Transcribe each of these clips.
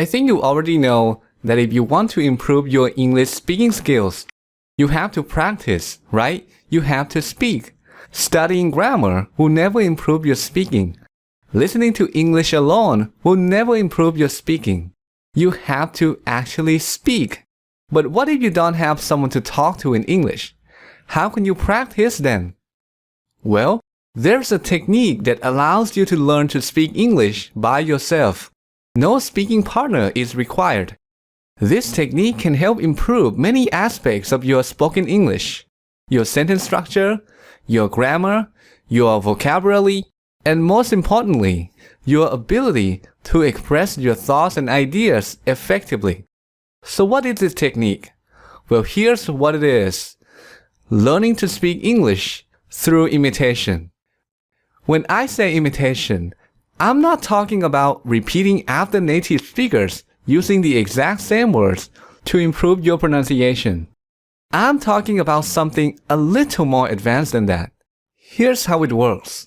I think you already know that if you want to improve your English speaking skills, you have to practice, right? You have to speak. Studying grammar will never improve your speaking. Listening to English alone will never improve your speaking. You have to actually speak. But what if you don't have someone to talk to in English? How can you practice then? Well, there's a technique that allows you to learn to speak English by yourself. No speaking partner is required. This technique can help improve many aspects of your spoken English. Your sentence structure, your grammar, your vocabulary, and most importantly, your ability to express your thoughts and ideas effectively. So what is this technique? Well, here's what it is. Learning to speak English through imitation. When I say imitation, I'm not talking about repeating after native speakers using the exact same words to improve your pronunciation. I'm talking about something a little more advanced than that. Here's how it works.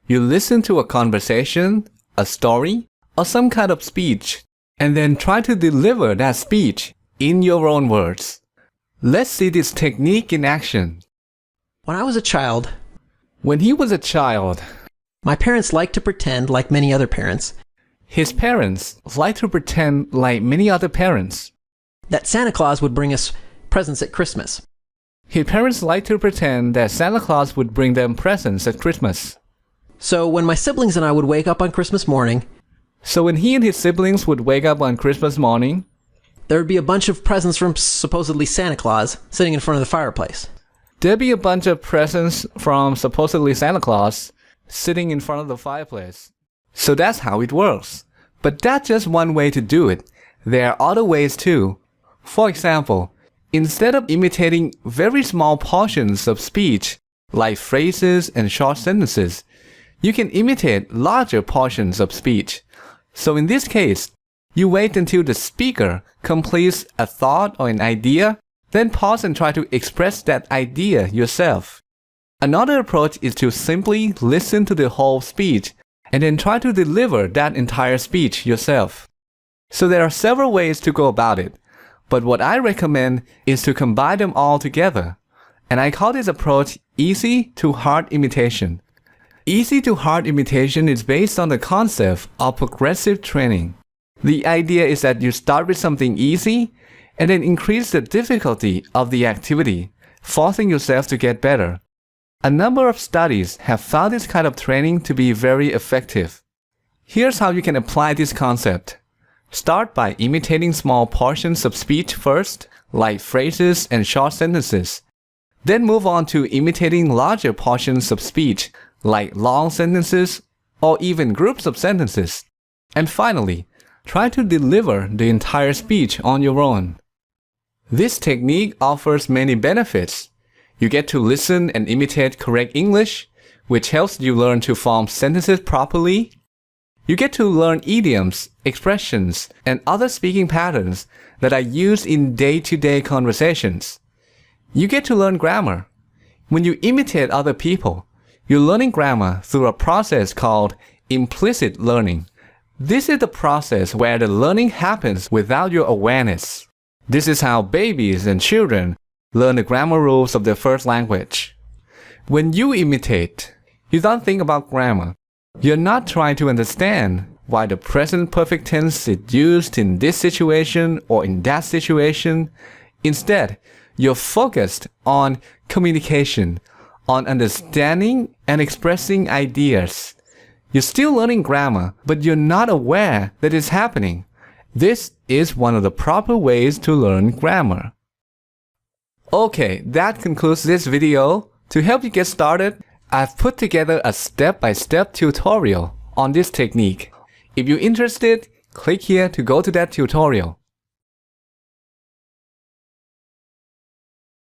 You listen to a conversation, a story, or some kind of speech, and then try to deliver that speech in your own words. Let's see this technique in action. When I was a child, When he was a child, my parents liked to pretend, like many other parents, his parents liked to pretend like many other parents. that Santa Claus would bring us presents at Christmas. His parents liked to pretend that Santa Claus would bring them presents at Christmas. So when my siblings and I would wake up on Christmas morning, So when he and his siblings would wake up on Christmas morning, there would be a bunch of presents from supposedly Santa Claus sitting in front of the fireplace. there'd be a bunch of presents from supposedly Santa Claus sitting in front of the fireplace. So that's how it works. But that's just one way to do it. There are other ways too. For example, instead of imitating very small portions of speech, like phrases and short sentences, you can imitate larger portions of speech. So in this case, you wait until the speaker completes a thought or an idea, then pause and try to express that idea yourself. Another approach is to simply listen to the whole speech and then try to deliver that entire speech yourself. So there are several ways to go about it, but what I recommend is to combine them all together. And I call this approach easy to hard imitation. Easy to hard imitation is based on the concept of progressive training. The idea is that you start with something easy and then increase the difficulty of the activity, forcing yourself to get better. A number of studies have found this kind of training to be very effective. Here's how you can apply this concept. Start by imitating small portions of speech first, like phrases and short sentences. Then move on to imitating larger portions of speech, like long sentences or even groups of sentences. And finally, try to deliver the entire speech on your own. This technique offers many benefits. You get to listen and imitate correct English, which helps you learn to form sentences properly. You get to learn idioms, expressions, and other speaking patterns that are used in day-to-day conversations. You get to learn grammar. When you imitate other people, you're learning grammar through a process called implicit learning. This is the process where the learning happens without your awareness. This is how babies and children learn the grammar rules of their first language. When you imitate, you don't think about grammar. You're not trying to understand why the present perfect tense is used in this situation or in that situation. Instead, you're focused on communication, on understanding and expressing ideas. You're still learning grammar, but you're not aware that it's happening. This is one of the proper ways to learn grammar. Okay, that concludes this video. To help you get started, I've put together a step-by-step tutorial on this technique. If you're interested, click here to go to that tutorial.